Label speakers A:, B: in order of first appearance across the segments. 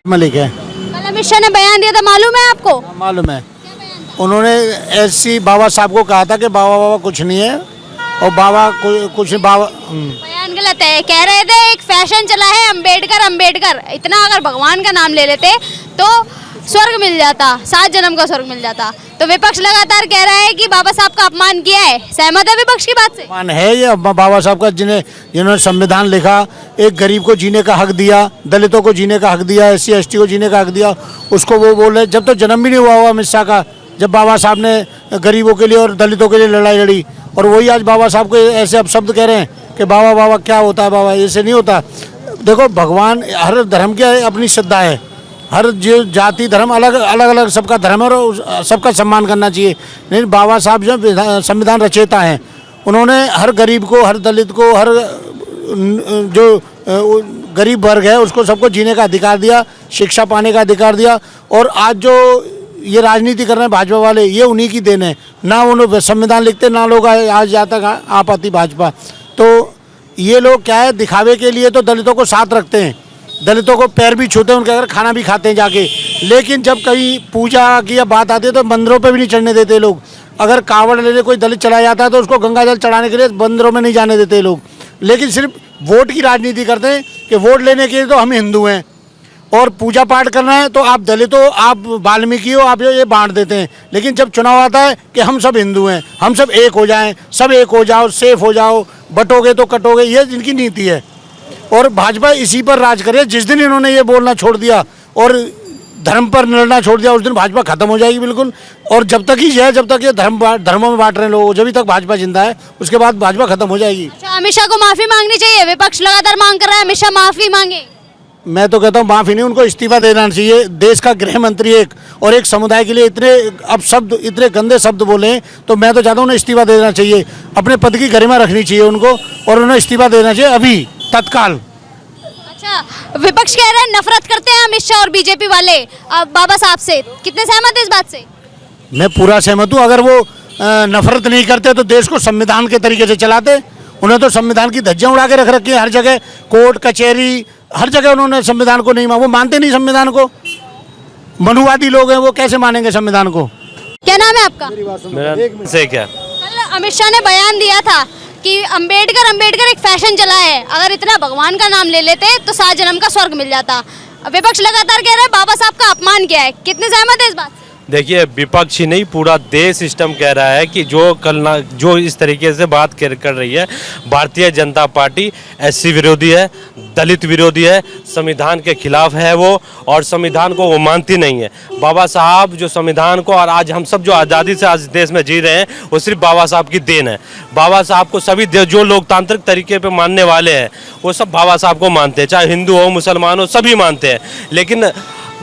A: मलिक है।
B: कल अमित शाह ने बयान दिया था, मालूम है आपको?
A: मालूम है, उन्होंने ऐसी बाबा साहब को कहा था कि बाबा कुछ नहीं है और बाबा कुछ नहीं बाबा।
B: बयान गलत है, कह रहे थे एक फैशन चला है अंबेडकर, इतना अगर भगवान का नाम ले लेते तो स्वर्ग मिल जाता, 7 जन्म का स्वर्ग मिल जाता। तो विपक्ष लगातार कह रहा है कि बाबा साहब का अपमान किया है। सहमत है विपक्ष की बात से?
A: मान है ये बाबा साहब का, जिन्होंने संविधान लिखा, एक गरीब को जीने का हक दिया, दलितों को जीने का हक दिया, SC ST को जीने का हक दिया, उसको वो बोल रहे जब तो जन्म भी नहीं हुआ अमित शाह का, जब बाबा साहब ने गरीबों के लिए और दलितों के लिए लड़ाई लड़ी, और वही आज बाबा साहब को ऐसे अब शब्द कह रहे हैं कि बाबा क्या होता है, बाबा ऐसे नहीं होता। देखो, भगवान हर धर्म की अपनी श्रद्धा है, हर जो जाति धर्म अलग सबका धर्म है और सबका सम्मान करना चाहिए। नहीं, बाबा साहब जो संविधान रचयिता हैं, उन्होंने हर गरीब को, हर दलित को, हर जो गरीब वर्ग है उसको सबको जीने का अधिकार दिया, शिक्षा पाने का अधिकार दिया। और आज जो ये राजनीति कर रहे हैं भाजपा वाले, ये उन्हीं की देन है। ना उन्होंने संविधान लिखते, ना लोग आज तक आ पाती भाजपा। तो ये लोग क्या है, दिखावे के लिए तो दलितों को साथ रखते हैं, दलितों को पैर भी छूते हैं, उनके अगर खाना भी खाते हैं जाके, लेकिन जब कहीं पूजा की बात आती है तो मंदिरों पे भी नहीं चढ़ने देते लोग। अगर कावड़ लेने कोई दलित चला जाता है तो उसको गंगा जल चढ़ाने के लिए मंदिरों में नहीं जाने देते लोग। लेकिन सिर्फ वोट की राजनीति करते हैं कि वोट लेने के लिए तो हम हिंदू हैं, और पूजा पाठ करना है तो आप दलित हो, आप वाल्मीकि हो, आप ये बांट देते हैं। लेकिन जब चुनाव आता है कि हम सब हिंदू हैं, हम सब एक हो जाएं, सब एक हो जाओ, सेफ हो जाओ, बटोगे तो कटोगे, ये इनकी नीति है। और भाजपा इसी पर राज करे। जिस दिन इन्होंने ये बोलना छोड़ दिया और धर्म पर लड़ना छोड़ दिया, उस दिन भाजपा खत्म हो जाएगी बिल्कुल। और जब तक ही है, जब तक ये धर्मों में बांट रहे हैं लोग, जब तक भाजपा जिंदा है, उसके बाद भाजपा खत्म हो जाएगी।
B: अच्छा, अमित शाह को माफी मांगनी चाहिए, विपक्ष लगातार मांग कर रहा है अमित शाह माफी मांगे।
A: मैं तो कहता हूँ माफी नहीं, उनको इस्तीफा देना चाहिए। देश का गृह मंत्री एक समुदाय के लिए इतने गंदे शब्द बोले, तो मैं तो चाहता हूँ उन्हें इस्तीफा देना चाहिए। अपने पद की गरिमा रखनी चाहिए उनको, और उन्हें इस्तीफा देना चाहिए अभी तत्काल।
B: अच्छा, विपक्ष कह रहे हैं नफरत करते हैं अमित शाह और बीजेपी वाले बाबा साहब से, कितने सहमत है इस बात से?
A: मैं पूरा सहमत हूँ। अगर वो नफरत नहीं करते तो देश को संविधान के तरीके से चलाते। उन्हें तो संविधान की धज्जियां उड़ा के रख रखी है हर जगह, कोर्ट कचहरी हर जगह उन्होंने संविधान को नहीं माना। वो मानते नहीं संविधान को, मनुवादी लोग हैं, वो कैसे मानेंगे संविधान को?
B: क्या नाम है आपका?
C: से क्या
B: कल अमित शाह ने बयान दिया था कि अंबेडकर एक फैशन चला है, अगर इतना भगवान का नाम ले लेते तो 7 जन्म का स्वर्ग मिल जाता। विपक्ष लगातार कह रहे हैं बाबा साहब का अपमान किया है, कितने सहमत है इस बात से?
C: देखिए, विपक्ष ही नहीं पूरा देश सिस्टम कह रहा है कि जो इस तरीके से बात कर रही है भारतीय जनता पार्टी, SC विरोधी है, दलित विरोधी है, संविधान के खिलाफ है वो, और संविधान को वो मानती नहीं है। बाबा साहब जो संविधान को, और आज हम सब जो आज़ादी से आज देश में जी रहे हैं, वो सिर्फ बाबा साहब की देन है। बाबा साहब को सभी जो लोकतांत्रिक तरीके पे मानने वाले हैं वो सब बाबा साहब को मानते हैं, चाहे हिंदू हो, मुसलमान हो, सभी मानते हैं। लेकिन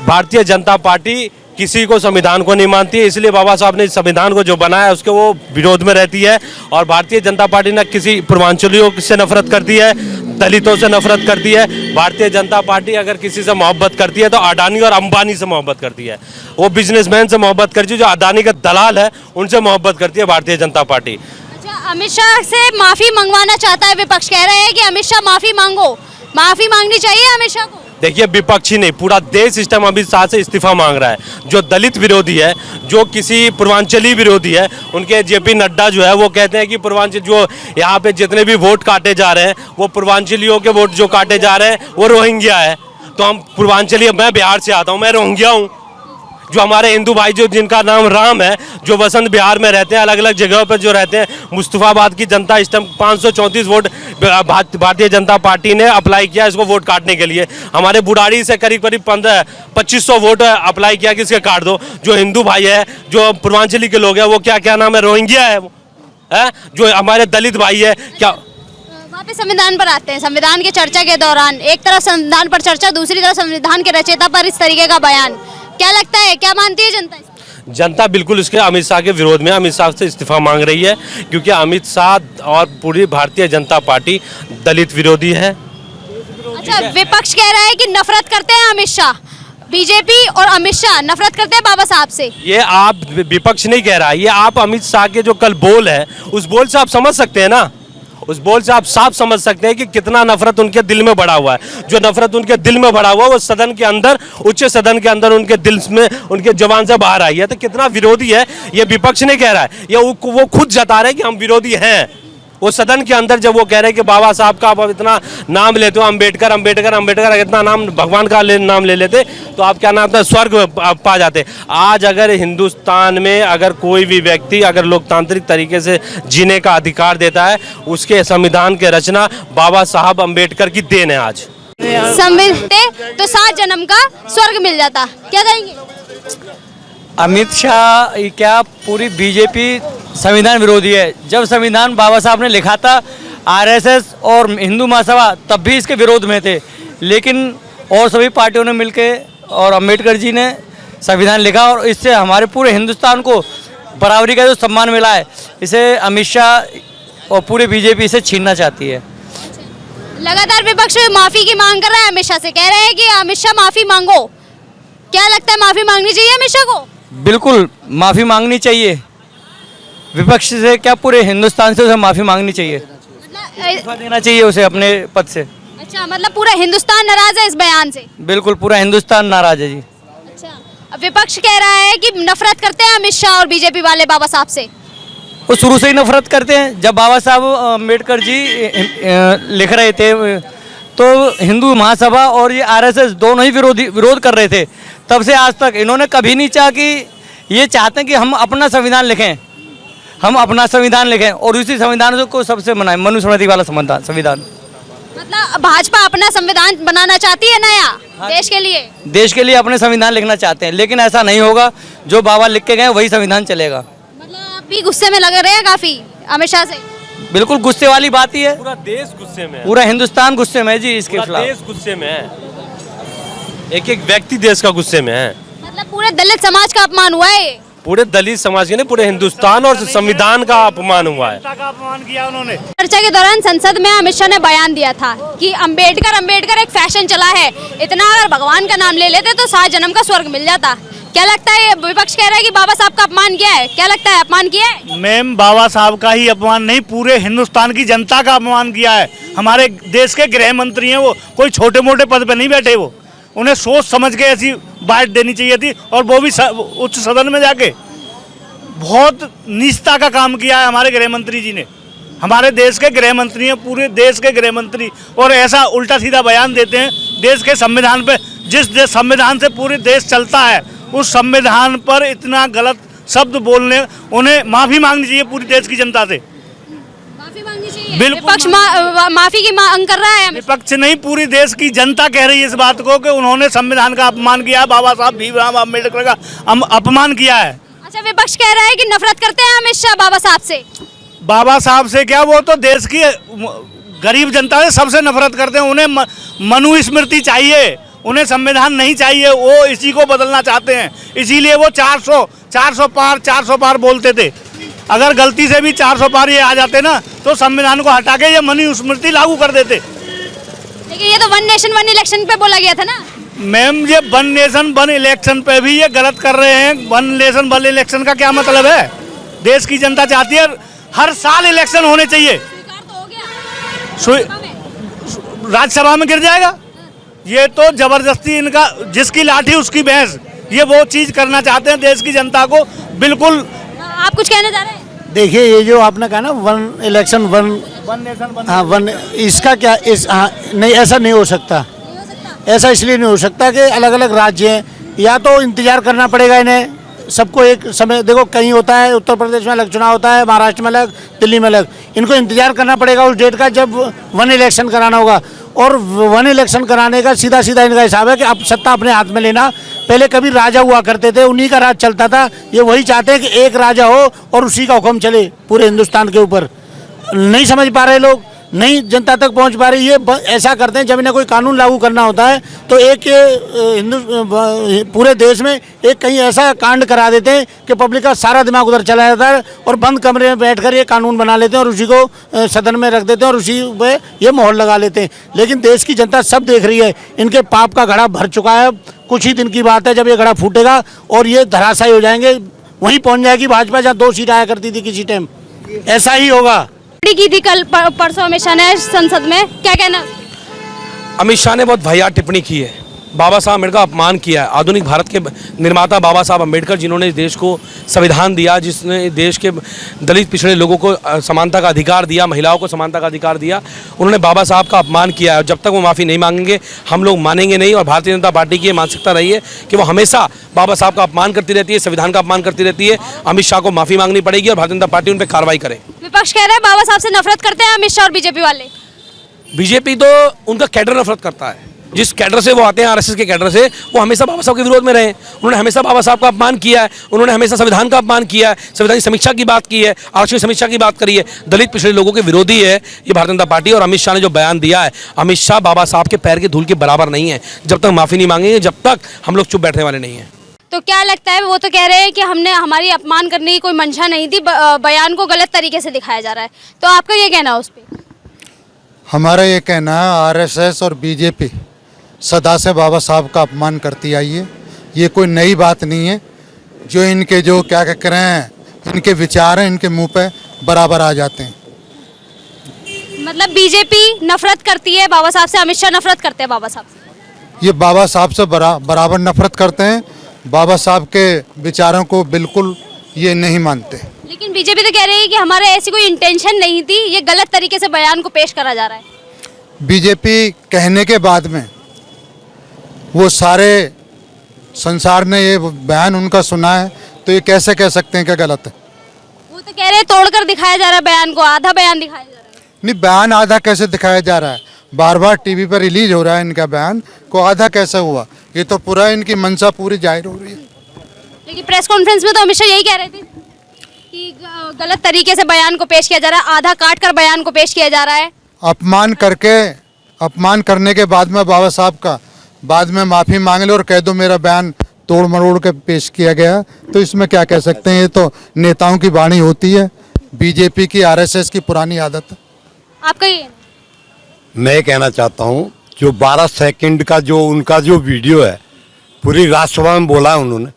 C: भारतीय जनता पार्टी किसी को संविधान को नहीं मानती है, इसलिए बाबा साहब ने संविधान को जो बनाया उसके वो विरोध में रहती है। और भारतीय जनता पार्टी न किसी पूर्वांचलियों से नफरत करती है, दलितों से नफरत करती है। भारतीय जनता पार्टी अगर किसी से मोहब्बत करती है तो अडानी और अंबानी से मोहब्बत करती है, वो बिजनेसमैन से मोहब्बत करती है, जो अडानी का दलाल है उनसे मोहब्बत करती है भारतीय जनता पार्टी।
B: अच्छा, अमित शाह से माफी मंगवाना चाहता है विपक्ष, कह रहे हैं कि अमित शाह माफी मांगो, माफी मांगनी चाहिए अमित शाह को।
C: देखिए, विपक्ष ही नहीं पूरा देश सिस्टम अमित शाह से इस्तीफा मांग रहा है। जो दलित विरोधी है, जो किसी पूर्वांचली विरोधी है, उनके JP नड्डा जो है वो कहते हैं कि पूर्वांचल जो यहाँ पे जितने भी वोट काटे जा रहे हैं, वो पूर्वांचलियों के वोट जो काटे जा रहे हैं वो रोहिंग्या है। तो हम पूर्वांचली, मैं बिहार से आता हूँ, मैं रोहिंग्या हूँ। जो हमारे हिंदू भाई जो जिनका नाम राम है, जो वसंत बिहार में रहते हैं, अलग अलग जगहों पर जो रहते हैं, मुस्तफाबाद की जनता इस time 534 vote Bharatiya Janata party ने अप्लाई किया इसको वोट काटने के लिए। हमारे बुढ़ाड़ी से करीब 2500 वोट अप्लाई किया कि इसके काट दो। जो हिंदू भाई है, जो पूर्वांचली के लोग हैं, वो क्या नाम है, रोहिंग्या है वो है। जो हमारे दलित भाई है, क्या
B: वहाँ पे संविधान पर आते हैं, संविधान की चर्चा के दौरान एक तरफ संविधान पर चर्चा, दूसरी तरफ संविधान के रचयिता पर इस तरीके का बयान, क्या लगता है, क्या मानती है जनता?
C: जनता बिल्कुल इसके अमित शाह के विरोध में, अमित शाह से इस्तीफा मांग रही है, क्योंकि अमित शाह और पूरी भारतीय जनता पार्टी दलित विरोधी है।
B: अच्छा, विपक्ष कह रहा है कि नफरत करते हैं अमित शाह, बीजेपी और अमित शाह नफरत करते हैं बाबा साहब से।
C: ये आप विपक्ष नहीं कह रहा है, ये आप अमित शाह के जो कल बोल है उस बोल से आप समझ सकते हैं ना। उस बोल से आप साफ समझ सकते हैं कि कितना नफरत उनके दिल में बढ़ा हुआ है। जो नफरत उनके दिल में बढ़ा हुआ है वो सदन के अंदर, उच्च सदन के अंदर उनके दिल में, उनके जबान से बाहर आई है। तो कितना विरोधी है ये विपक्ष नहीं कह रहा है, ये वो खुद जता रहे हैं कि हम विरोधी हैं। वो सदन के अंदर जब वो कह रहे हैं कि बाबा साहब का आप इतना नाम लेते हो, अंबेडकर अंबेडकर अंबेडकर, इतना नाम भगवान का नाम ले लेते तो आप क्या नाम था, स्वर्ग पा जाते। आज अगर हिंदुस्तान में अगर कोई भी व्यक्ति अगर लोकतांत्रिक तरीके से जीने का अधिकार देता है, उसके संविधान की रचना बाबा साहब अंबेडकर की देन है। आज
B: संविधान तो 7 जन्म का स्वर्ग मिल जाता, क्या कहेंगे?
D: अमित शाह क्या पूरी बीजेपी संविधान विरोधी है। जब संविधान बाबा साहब ने लिखा था, आरएसएस और हिंदू महासभा तब भी इसके विरोध में थे, लेकिन और सभी पार्टियों ने मिलकर और अंबेडकर जी ने संविधान लिखा और इससे हमारे पूरे हिंदुस्तान को बराबरी का जो सम्मान मिला है, इसे अमित शाह और पूरे बीजेपी इसे छीनना चाहती है।
B: लगातार विपक्ष माफी की मांग कर रहा है अमित शाह से, कह रहे हैं कि अमित शाह माफी मांगो। क्या लगता है, माफी मांगनी चाहिए अमित शाह को?
D: बिल्कुल माफ़ी मांगनी चाहिए। विपक्ष से क्या पूरे हिंदुस्तान से उसे माफ़ी मांगनी चाहिए, इस्तीफा देना चाहिए उसे अपने पद से।
B: अच्छा, मतलब पूरा हिंदुस्तान नाराज है इस बयान से?
D: बिल्कुल पूरा हिंदुस्तान नाराज है जी।
B: अच्छा, अब विपक्ष कह रहा है कि नफरत करते हैं अमित शाह और बीजेपी वाले बाबा साहब से।
D: वो शुरू से ही नफरत करते हैं। जब बाबा साहब अम्बेडकर जी लिख रहे थे तो हिंदू महासभा और ये आरएसएस दोनों ही विरोध कर रहे थे। तब से आज तक इन्होंने कभी नहीं चाहा कि ये चाहते हैं कि हम अपना संविधान लिखें, हम अपना संविधान लिखें और उसी संविधान को सबसे मनाएं, मनुस्मृति वाला संविधान।
B: मतलब भाजपा अपना संविधान बनाना चाहती है नया, देश के लिए?
D: देश के लिए अपने संविधान लिखना चाहते हैं, लेकिन ऐसा नहीं होगा। जो बाबा लिख के गए वही संविधान चलेगा।
B: मतलब आप भी गुस्से में लग रहे हैं काफी अमित शाह से?
D: बिल्कुल गुस्से वाली बात ही है।
C: पूरा देश गुस्से में है,
D: पूरा हिंदुस्तान गुस्से में है जी इसके खिलाफ।
C: देश गुस्से में है, एक एक व्यक्ति देश का गुस्से में है।
B: मतलब पूरे दलित समाज का अपमान हुआ है ये?
C: पूरे दलित समाज के नहीं, पूरे हिंदुस्तान और संविधान का अपमान हुआ है।
A: अपमान किया उन्होंने।
B: चर्चा के दौरान संसद में अमित शाह ने बयान दिया था कि अंबेडकर एक फैशन चला है, इतना अगर भगवान का नाम ले लेते तो 7 जन्म का स्वर्ग मिल जाता। क्या लगता है, विपक्ष कह रहा है कि बाबा साहब का अपमान किया है, क्या लगता है अपमान किया है?
A: मैम, बाबा साहब का ही अपमान नहीं, पूरे हिंदुस्तान की जनता का अपमान किया है। हमारे देश के गृह मंत्री हैं, वो कोई छोटे मोटे पद पे नहीं बैठे। वो उन्हें सोच समझ के ऐसी बात देनी चाहिए थी, और वो भी उच्च सदन में जाके। बहुत नीचता का काम किया है हमारे गृह मंत्री जी ने। हमारे देश के गृह मंत्री हैं, पूरे देश के गृह मंत्री, और ऐसा उल्टा सीधा बयान देते हैं देश के संविधान पे। जिस संविधान से पूरे देश चलता है, उस संविधान पर इतना गलत शब्द बोलने, उन्हें माफी मांगनी चाहिए पूरी देश की जनता से।
B: माफी मांगनी चाहिए।
A: बिल्कुल
B: विपक्ष माफी की मांग कर रहा है।
A: विपक्ष नहीं, पूरी देश की जनता कह रही है इस बात को कि उन्होंने संविधान का अपमान किया है, बाबा साहब भीमराव अम्बेडकर का अपमान किया है।
B: अच्छा, विपक्ष कह रहा है कि नफरत करते हैं अमित शाह बाबा साहब से।
A: बाबा साहब से क्या, वो तो देश की गरीब जनता से सबसे नफरत करते हैं। उन्हें मनुस्मृति चाहिए, उन्हें संविधान नहीं चाहिए। वो इसी को बदलना चाहते हैं, इसीलिए वो 400 पार बोलते थे। अगर गलती से भी 400 पार ये आ जाते ना, तो संविधान को हटा के ये मनुस्मृति लागू कर देते।
B: लेकिन ये तो 1 नेशन 1 इलेक्शन पे बोला गया था ना
A: मैम। ये 1 नेशन 1 इलेक्शन पे भी ये गलत कर रहे हैं। 1 नेशन 1 इलेक्शन का क्या मतलब है? देश की जनता चाहती है हर साल इलेक्शन होने चाहिए। राज्यसभा में गिर जाएगा। ये तो जबरदस्ती इनका, जिसकी लाठी उसकी भैंस, ये वो चीज करना चाहते हैं देश की जनता को। बिल्कुल।
B: आप कुछ कहना चाह रहे हैं?
A: देखिए, ये जो आपने कहा ना 1 इलेक्शन 1 नेशन 1, हाँ 1, इसका क्या नहीं, ऐसा नहीं हो सकता। ऐसा इसलिए नहीं हो सकता कि अलग अलग राज्य हैं, या तो इंतजार करना पड़ेगा इन्हें सबको एक समय। देखो, कहीं होता है उत्तर प्रदेश में अलग चुनाव होता है, महाराष्ट्र में अलग, दिल्ली में अलग। इनको इंतजार करना पड़ेगा उस डेट का जब 1 इलेक्शन कराना होगा। और 1 इलेक्शन कराने का सीधा इनका हिसाब है कि अब सत्ता अपने हाथ में लेना। पहले कभी राजा हुआ करते थे, उन्हीं का राज चलता था। ये वही चाहते हैं कि एक राजा हो और उसी का हुक्म चले पूरे हिंदुस्तान के ऊपर। नहीं समझ पा रहे लोग, नहीं जनता तक पहुंच पा रही। ये ऐसा करते हैं, जब इन्हें कोई कानून लागू करना होता है तो एक पूरे देश में एक कहीं ऐसा कांड करा देते हैं कि पब्लिक का सारा दिमाग उधर चला जाता है, और बंद कमरे में बैठकर ये कानून बना लेते हैं और उसी को सदन में रख देते हैं और उसी पे ये मोहर लगा लेते हैं। लेकिन देश की जनता सब देख रही है, इनके पाप का घड़ा भर चुका है। कुछ ही दिन की बात है जब ये घड़ा फूटेगा और ये धराशायी हो जाएंगे। वहीं पहुँच जाएगी भाजपा जहाँ 2 सीट आया करती थी किसी टाइम। ऐसा ही होगा।
B: की थी कल परसों अमित शाह ने संसद में, क्या कहना?
E: अमित शाह ने बहुत वाहियात टिप्पणी की है, बाबा साहब अम्बेडकर का अपमान किया है। आधुनिक भारत के निर्माता बाबा साहब अम्बेडकर, जिन्होंने इस देश को संविधान दिया, जिसने देश के दलित पिछड़े लोगों को समानता का अधिकार दिया, महिलाओं को समानता का अधिकार दिया, उन्होंने बाबा साहब का अपमान किया है। और जब तक वो माफ़ी नहीं मांगेंगे हम लोग मानेंगे नहीं। और भारतीय जनता पार्टी की ये मानसिकता रही है कि वो हमेशा बाबा साहब का अपमान करती रहती है, संविधान का अपमान करती रहती है। अमित शाह को माफ़ी मांगनी पड़ेगी और भारतीय जनता पार्टी उन पर कार्रवाई करे।
B: विपक्ष कह रहा है बाबा साहब से नफरत करते हैं अमित शाह और बीजेपी वाले।
E: बीजेपी तो उनका कैडर नफरत करता है, जिस कैडर से वो आते हैं, आरएसएस के कैडर से, वो हमेशा बाबा साहब के विरोध में रहे। उन्होंने हमेशा बाबा साहब का अपमान किया है, उन्होंने हमेशा संविधान का अपमान किया है, संविधान की समीक्षा की बात की है, आरक्षण समीक्षा की बात करी है। दलित पिछड़े लोगों के विरोधी है ये भारतीय जनता पार्टी। और अमित शाह ने जो बयान दिया है, अमित शाह बाबा साहब के पैर की धूल के बराबर नहीं है। जब तक माफ़ी नहीं मांगेंगे, जब तक हम लोग चुप बैठने वाले नहीं हैं।
B: तो क्या लगता है, वो तो कह रहे हैं कि हमने हमारी अपमान करने की कोई मंशा नहीं थी, बयान को गलत तरीके से दिखाया जा रहा है, तो आपका ये कहना है उस पर?
F: हमारा ये कहना है आरएसएस और बीजेपी सदा से बाबा साहब का अपमान करती आई है। ये कोई नई बात नहीं है। जो इनके जो क्या कह रहे हैं, इनके विचार हैं, इनके मुंह पे बराबर आ जाते हैं।
B: मतलब बीजेपी नफरत करती है बाबा साहब से, अमित शाह नफरत करते हैं बाबा साहब से।
F: ये बाबा साहब से बराबर नफरत करते हैं। बाबा साहब के विचारों को बिल्कुल ये नहीं मानते।
B: लेकिन बीजेपी तो कह रही है कि हमारे ऐसी कोई इंटेंशन नहीं थी, ये गलत तरीके से बयान को पेश करा जा रहा है।
F: बीजेपी कहने के बाद में वो सारे संसार ने ये बयान उनका सुना है, तो ये कैसे कह सकते हैं कि गलत है?
B: वो तो कह रहे हैं तोड़कर दिखाया जा रहा है बयान को, आधा बयान दिखाया जा रहा है।
F: नहीं, बयान आधा कैसे दिखाया जा रहा है? बार बार टीवी पर रिलीज हो रहा है इनका बयान, को आधा कैसे हुआ? ये तो पूरा इनकी मंशा पूरी जाहिर हो रही है।
B: लेकिन प्रेस कॉन्फ्रेंस में तो अमित शाह यही कह रहे थे कि गलत तरीके से बयान को पेश किया जा रहा है, आधा काट कर बयान को पेश किया जा रहा है।
F: अपमान करने के बाद में बाबा साहब का बाद में माफ़ी मांग लो और कह दो मेरा बयान तोड़ मरोड़ के पेश किया गया, तो इसमें क्या कह सकते हैं? ये तो नेताओं की वाणी होती है, बीजेपी की, आरएसएस की पुरानी आदत है।
B: आपका ये?
G: मैं कहना चाहता हूँ, जो 12 सेकंड का जो उनका जो वीडियो है, पूरी राज्यसभा में बोला है उन्होंने,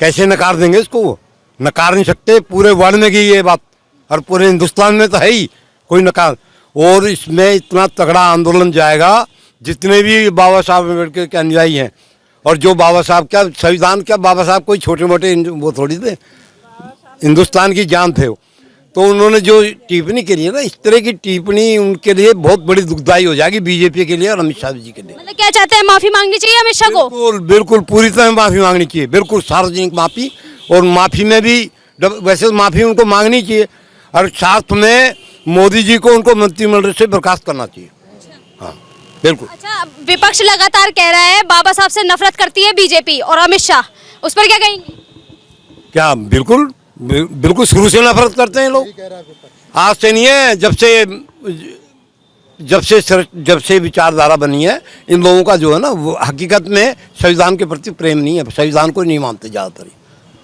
G: कैसे नकार देंगे इसको? वो नकार नहीं सकते। पूरे वर्ल्ड में की ये बात, और पूरे हिंदुस्तान में तो है ही कोई नकार। और इसमें इतना तगड़ा आंदोलन जाएगा, जितने भी बाबा साहब अम्बेडकर के अनुयायी हैं, और जो बाबा साहब क्या संविधान, क्या बाबा साहब कोई छोटे मोटे वो थोड़ी थे, हिंदुस्तान की जान थे वो। तो उन्होंने जो टिप्पणी करी है ना, इस तरह की टिप्पणी उनके लिए बहुत बड़ी दुखदायी हो जाएगी, बीजेपी के लिए और अमित शाह जी के लिए।
B: मतलब क्या चाहते हैं, माफी मांगनी चाहिए अमित शाह को?
G: बिल्कुल बिल्कुल पूरी तरह माफ़ी मांगनी चाहिए, बिल्कुल सार्वजनिक माफ़ी। और माफ़ी में भी वैसे माफ़ी उनको मांगनी चाहिए, और साथ में मोदी जी को उनको मंत्रिमंडल से बर्खास्त करना चाहिए। हाँ बिल्कुल।
B: अच्छा, विपक्ष लगातार कह रहा है बाबा साहब से नफरत करती है बीजेपी और अमित शाह, उस पर क्या कहेंगे?
G: क्या बिल्कुल शुरू से नफरत करते हैं लोग, आज से नहीं है। जब से विचारधारा बनी है इन लोगों का, जो है ना, वो हकीकत में संविधान के प्रति प्रेम नहीं है, संविधान को नहीं मानते ज़्यादातर।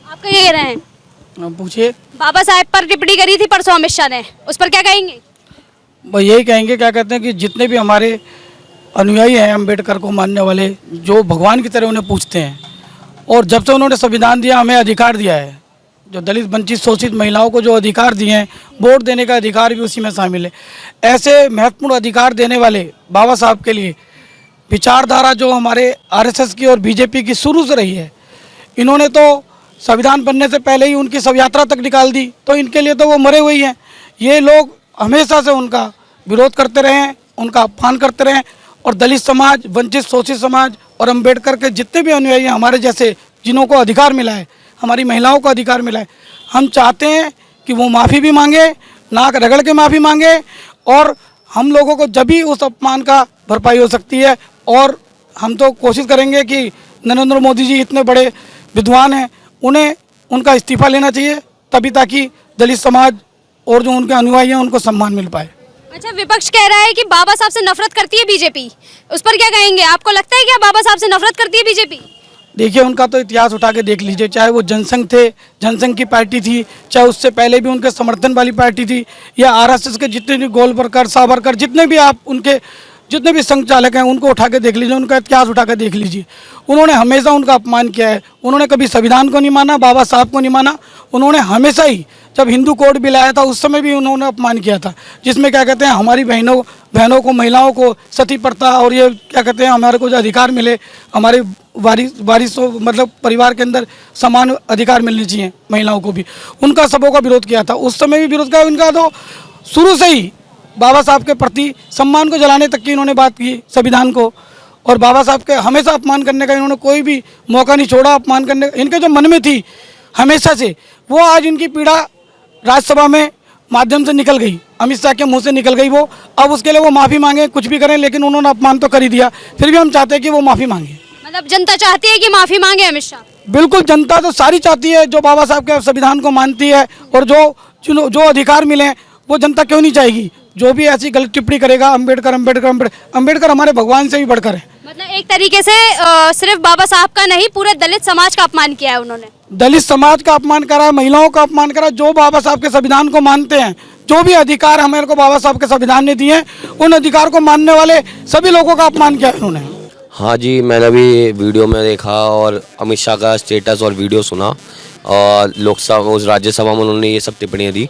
B: आपका ये कह रहे हैं?
D: पूछिए।
B: बाबा साहब पर टिप्पणी करी थी परसों अमित शाह ने, उस पर क्या कहेंगे?
H: वो यही कहेंगे, क्या कहते हैं कि जितने भी हमारे अनुयायी हैं अम्बेडकर को मानने वाले, जो भगवान की तरह उन्हें पूछते हैं, और जब से उन्होंने संविधान दिया, हमें अधिकार दिया है, जो दलित वंचित शोषित महिलाओं को जो अधिकार दिए हैं, वोट देने का अधिकार भी उसी में शामिल है। ऐसे महत्वपूर्ण अधिकार देने वाले बाबा साहब के लिए विचारधारा जो हमारे आरएसएस की और बीजेपी की शुरू से रही है, इन्होंने तो संविधान बनने से पहले ही उनकी शव यात्रा तक निकाल दी, तो इनके लिए तो वो मरे हुए ही हैं। ये लोग हमेशा से उनका विरोध करते रहे हैं, उनका अपमान करते रहे हैं, और दलित समाज, वंचित शोषित समाज और अम्बेडकर के जितने भी अनुयायी हैं हमारे जैसे, जिन्हों को अधिकार मिला है, हमारी महिलाओं को अधिकार मिला है, हम चाहते हैं कि वो माफ़ी भी मांगे, नाक रगड़ के माफ़ी मांगे, और हम लोगों को जब भी उस अपमान का भरपाई हो सकती है। और हम तो कोशिश करेंगे कि नरेंद्र मोदी जी इतने बड़े विद्वान हैं, उन्हें उनका इस्तीफा लेना चाहिए, तभी ताकि दलित समाज और जो उनके अनुयायी हैं उनको सम्मान मिल पाए।
B: अच्छा, विपक्ष कह रहा है कि बाबा साहब से नफरत करती है बीजेपी, उस पर क्या कहेंगे? आपको लगता है क्या बाबा साहब से नफरत करती है बीजेपी?
H: देखिए, उनका तो इतिहास उठा के देख लीजिए, चाहे वो जनसंघ थे, जनसंघ की पार्टी थी, चाहे उससे पहले भी उनके समर्थन वाली पार्टी थी, या आरएसएस के जितने भी गोलवरकर, सावरकर, जितने भी आप उनके जितने भी संघ चालक हैं उनको उठा के देख लीजिए, उनका इतिहास उठा के देख लीजिए। उन्होंने हमेशा उनका अपमान किया है। उन्होंने कभी संविधान को नहीं माना, बाबा साहब को नहीं माना। उन्होंने हमेशा ही, जब हिंदू कोड बिल आया था उस समय भी उन्होंने अपमान किया था, जिसमें क्या कहते हैं हमारी बहनों को, महिलाओं को सती प्रथा और ये क्या कहते हैं हमारे को जो अधिकार मिले, हमारे वारिसों मतलब परिवार के अंदर समान अधिकार मिलने चाहिए महिलाओं को भी, उनका सबों का विरोध किया था। उस समय भी विरोध किया उनका, तो शुरू से ही बाबा साहब के प्रति सम्मान को जलाने तक की इन्होंने बात की, संविधान को, और बाबा साहब के हमेशा अपमान करने का इन्होंने कोई भी मौका नहीं छोड़ा अपमान करने का। इनके जो मन में थी हमेशा से, वो आज इनकी पीड़ा राज्यसभा में माध्यम से निकल गई, अमित शाह के मुंह से निकल गई वो। अब उसके लिए वो माफ़ी मांगे, कुछ भी करें, लेकिन उन्होंने अपमान तो कर ही दिया। फिर भी हम चाहते हैं कि वो माफ़ी मांगे।
B: मतलब जनता चाहती है कि माफी मांगे अमित शाह?
H: बिल्कुल, जनता तो सारी चाहती है, जो बाबा साहब के संविधान को मानती है, और जो अधिकार मिले वो जनता क्यों नहीं चाहेगी। जो भी ऐसी गलत टिप्पणी करेगा, अम्बेडकर हमारे भगवान से भी बढ़कर है।
B: मतलब एक तरीके से सिर्फ बाबा साहब का नहीं, पूरे दलित समाज का अपमान किया है उन्होंने।
H: दलित समाज का अपमान करा, महिलाओं का अपमान करा। जो बाबा साहब के संविधान को मानते हैं, जो भी अधिकार हमारे को बाबा साहब के संविधान ने दिए हैं, उन अधिकार को मानने वाले सभी लोगों का अपमान किया उन्होंने।
I: हाँ जी, मैंने भी वीडियो में देखा और अमित शाह का स्टेटस और वीडियो सुना, और लोकसभा उस राज्यसभा में उन्होंने ये सब टिप्पणियाँ दी।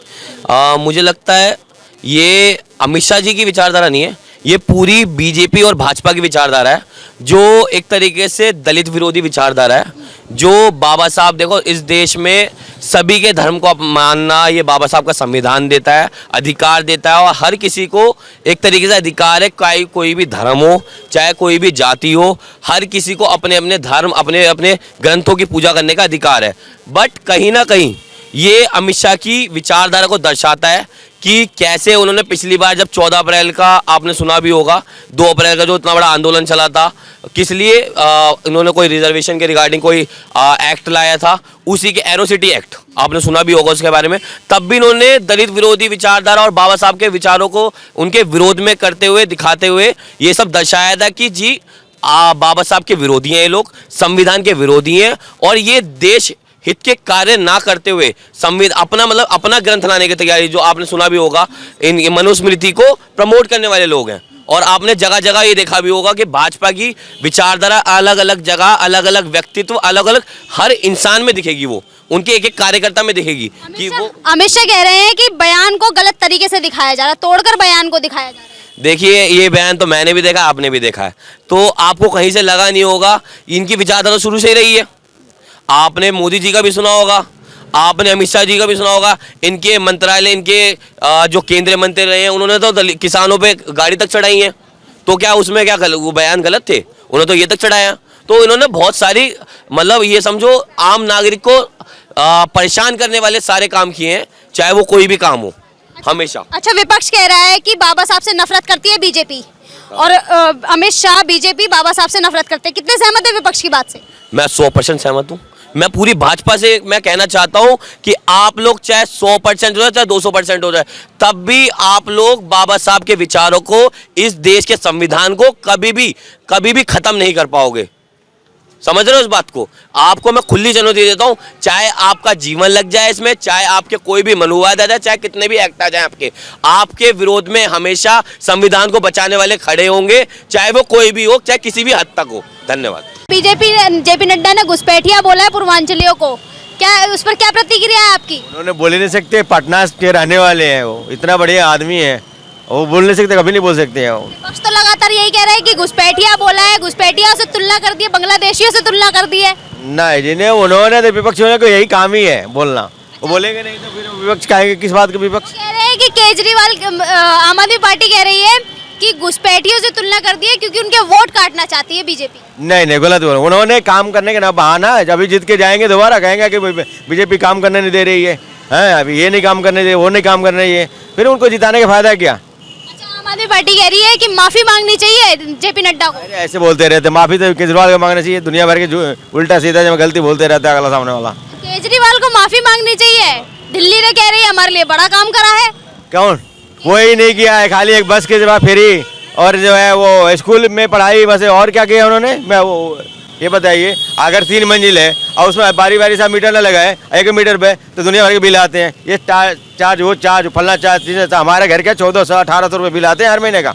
I: मुझे लगता है ये अमित शाह जी की विचारधारा नहीं है, ये पूरी बीजेपी और भाजपा की विचारधारा है, जो एक तरीके से दलित विरोधी विचारधारा है। जो बाबा साहब, देखो इस देश में सभी के धर्म को मानना ये बाबा साहब का संविधान देता है, अधिकार देता है, और हर किसी को एक तरीके से अधिकार है, कोई भी धर्म हो, चाहे कोई भी जाति हो, हर किसी को अपने अपने धर्म, अपने अपने ग्रंथों की पूजा करने का अधिकार है। बट कहीं ना कहीं ये अमित शाह की विचारधारा को दर्शाता है कि कैसे उन्होंने पिछली बार जब 14 अप्रैल का आपने सुना भी होगा, 2 अप्रैल का जो इतना बड़ा आंदोलन चला था, किस लिए इन्होंने कोई रिजर्वेशन के रिगार्डिंग कोई एक्ट लाया था, उसी के एरोसिटी एक्ट आपने सुना भी होगा उसके बारे में। तब भी इन्होंने दलित विरोधी विचारधारा और बाबा साहब के विचारों को उनके विरोध में करते हुए, दिखाते हुए ये सब दर्शाया था कि जी बाबा साहब के विरोधी हैं ये लोग, संविधान के विरोधी हैं, और ये देश हित के कार्य ना करते हुए संविधान अपना ग्रंथ लाने की तैयारी, जो आपने सुना भी होगा, इन मनुस्मृति को प्रमोट करने वाले लोग हैं। और आपने जगह जगह ये देखा भी होगा कि भाजपा की विचारधारा अलग अलग जगह, अलग अलग व्यक्तित्व, अलग अलग हर इंसान में दिखेगी, वो उनके एक एक कार्यकर्ता में दिखेगी कि वो।
B: अमित शाह कह रहे हैं कि बयान को गलत तरीके से दिखाया जा रहा है, तोड़कर बयान को दिखाया जा रहा है।
I: देखिए, ये बयान तो मैंने भी देखा, आपने भी देखा है, तो आपको कहीं से लगा नहीं होगा। इनकी विचारधारा शुरू से ही रही है। आपने मोदी जी का भी सुना होगा, आपने अमित शाह जी का भी सुना होगा। इनके मंत्रालय, इनके जो केंद्रीय मंत्री रहे हैं, उन्होंने तो किसानों पे गाड़ी तक चढ़ाई है। तो क्या उसमें क्या वो बयान गलत थे? उन्होंने तो ये तक चढ़ाया। तो इन्होंने बहुत सारी, मतलब ये समझो आम नागरिक को परेशान करने वाले सारे काम किए हैं, चाहे वो कोई भी काम हो, हमेशा।
B: अच्छा, विपक्ष कह रहा है कि बाबा साहब से नफरत करती है बीजेपी, और अमित शाह, बीजेपी बाबा साहब से नफरत करते हैं। कितने सहमत है विपक्ष की बात से?
I: मैं 100% सहमत हूँ। मैं पूरी भाजपा से मैं कहना चाहता हूं कि आप लोग चाहे 100% हो जाए, चाहे 200% हो जाए, तब भी आप लोग बाबा साहब के विचारों को, इस देश के संविधान को कभी भी खत्म नहीं कर पाओगे। समझ रहे हो इस बात को? आपको मैं खुली चुनौती देता हूं, चाहे आपका जीवन लग जाए इसमें, चाहे आपके कोई भी मनोवाद आ जाए, चाहे कितने भी एक्ट आ जाए, आपके विरोध में हमेशा संविधान को बचाने वाले खड़े होंगे, चाहे वो कोई भी हो, चाहे किसी भी हद तक हो। धन्यवाद।
B: बीजेपी जेपी नड्डा ने घुसपैठिया बोला है पूर्वांचलियों को, क्या उस पर क्या प्रतिक्रिया है आपकी?
J: उन्होंने बोल ही नहीं सकते, पटना के रहने वाले हैं, वो इतना बढ़िया आदमी है, वो बोल नहीं सकते, कभी नहीं बोल सकते हैं।
B: विपक्ष तो लगातार यही कह रहे हैं कि घुसपैठिया बोला है, घुसपैठिया से तुलना कर दी है, बांग्लादेशियों से तुलना कर दी है।
J: नहीं, जिन्हें उन्होंने तो विपक्षियों को यही काम ही है बोलना, वो बोलेंगे नहीं तो फिर विपक्ष कहेंगे किस बात के विपक्ष।
B: कह रहे हैं कि केजरीवाल, आम आदमी पार्टी कह रही है कि घुसपैठियों से तुलना कर दी है क्योंकि उनके वोट काटना चाहती है बीजेपी।
J: नहीं, गलत बोला। उन्होंने काम करने के ना बहाना, अभी जीत के जाएंगे दोबारा कहेंगे कि बीजेपी काम करने नहीं दे रही है, अभी ये नहीं काम करने दे, वो नहीं काम करने चाहिए, फिर उनको जिताने का फायदा क्या?
B: अच्छा, आम आदमी पार्टी कह रही है कि माफी मांगनी चाहिए जेपी नड्डा को।
J: ऐसे बोलते रहते, माफी तो केजरीवाल को मांगना चाहिए, दुनिया भर के उल्टा सीधा जब गलती बोलते रहता है अगला सामने वाला।
B: केजरीवाल को माफी मांगनी चाहिए, दिल्ली ने कह रही है हमारे लिए बड़ा काम करा है।
J: कौन? कोई नहीं किया है, खाली एक बस के जवाब फेरी और जो है वो स्कूल में पढ़ाई, बस। और क्या किया उन्होंने? मैं वो ये बताइए, अगर 3 मंजिल है और उसमें बारी सा मीटर न लगाए 1 मीटर पे, तो दुनिया भर के बिल आते हैं। ये चार्ज, वो चार्ज, फलना चार्ज, हमारे घर के 1400-1800 रुपये बिल आते हैं हर महीने का।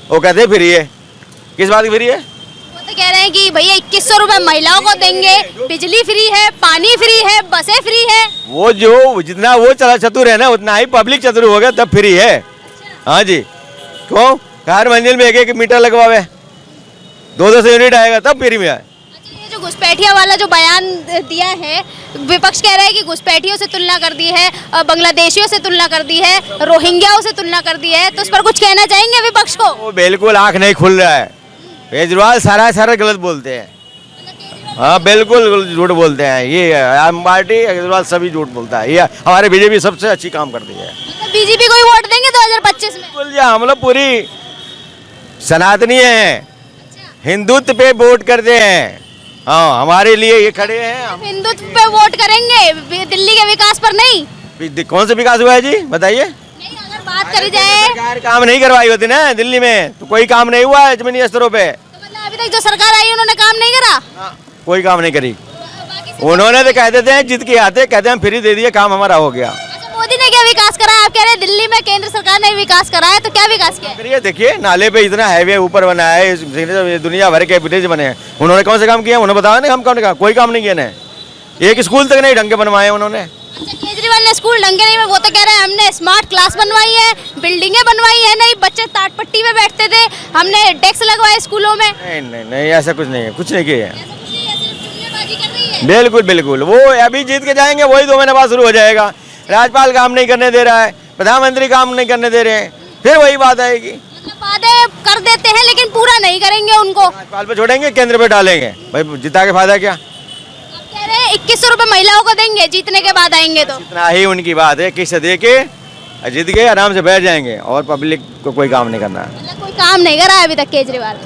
J: वो कहते हैं फ्री है। किस बात की फ्री है?
B: वो तो कह रहे हैं कि भैया 2100 रुपए महिलाओं को देंगे, बिजली फ्री है, पानी फ्री है, बसें फ्री है।
J: वो जो जितना वो चला चतुर है ना उतना ही पब्लिक चतुर हो गया तब फ्री है। हाँ जी, क्यों? हर मंजिल में एक एक मीटर लगवावे, 200 यूनिट आएगा तब फ्री में आए।
B: अच्छा, ये जो घुसपैठिया वाला जो बयान दिया है, विपक्ष कह रहा है कि घुसपैठियों से तुलना कर दी है, बांग्लादेशियों से तुलना कर दी है, रोहिंग्याओं से तुलना कर दी है, तो उस पर कुछ कहना चाहेंगे विपक्ष को?
J: वो बिल्कुल आंख नहीं खुल रहा है। केजरीवाल सारा गलत बोलते हैं। हाँ बिल्कुल झूठ बोलते हैं। ये आम पार्टी केजरीवाल सभी झूठ बोलता है। ये हमारे बीजेपी सबसे अच्छी काम करती है।
B: बीजेपी को ही वोट देंगे 2025 में?
J: बिल्कुल जी, हम लोग पूरी सनातनी है, हिंदुत्व पे वोट करते हैं। हाँ, हमारे लिए ये खड़े हैं। हम
B: हिंदुत्व पे वोट करेंगे, दिल्ली के विकास पर नहीं।
J: कौन सा विकास हुआ है जी, बताइए?
B: नहीं, अगर बात करी जाए
J: सरकार काम नहीं करवाई होती ना दिल्ली में, तो कोई काम नहीं हुआ है जमीनी स्तरों पे।
B: तो मतलब अभी तक जो सरकार आई उन्होंने काम नहीं करा?
J: कोई काम नहीं करी। उन्होंने तो कह देते हैं जिद के आते, कहते हैं फ्री दे दिए, काम हमारा हो गया।
B: अच्छा, मोदी ने क्या विकास करा है? आप कह रहे हैं दिल्ली में केंद्र सरकार ने विकास करा है, तो क्या विकास किया है?
J: ये देखिए, नाले पे इतना हाईवे ऊपर बना है, दुनिया भर के ब्रिज बने हैं। उन्होंने कौन से काम किया? उन्होंने बताया ना, हम कौन का कोई काम नहीं किया ना। एक स्कूल तक नहीं ढंग के बनवाए उन्होंने।
B: अच्छा, केजरीवाल ने स्कूल ढंगे नहीं, वो तो कह रहे हैं हमने स्मार्ट क्लास बनवाई है, बिल्डिंगें बनवाई है, नहीं बच्चे टाट पट्टी में बैठते थे, हमने डेस्क लगवाए स्कूलों में।
J: नहीं ऐसा कुछ नहीं है, कुछ नहीं किया है। बिल्कुल बिल्कुल, वो अभी जीत के जाएंगे, वही 2 महीने बाद शुरू हो जाएगा। राज्यपाल काम नहीं करने दे रहा है, प्रधानमंत्री काम नहीं करने दे रहे हैं, फिर वही बात आएगी।
B: मतलब वादे कर देते हैं लेकिन पूरा नहीं करेंगे उनको।
J: राज्यपाल पे छोड़ेंगे, केंद्र पे डालेंगे, भाई जिता के फायदा क्या?
B: आप कह रहे हैं 2100 रुपए महिलाओं को देंगे जीतने के बाद आएंगे तो?
J: इतना ही उनकी बात है, किससे दे के जीत गए आराम से बैठ जाएंगे और पब्लिक को कोई काम नहीं करना है।
B: मतलब कोई काम नहीं करा है अभी तक केजरीवाल।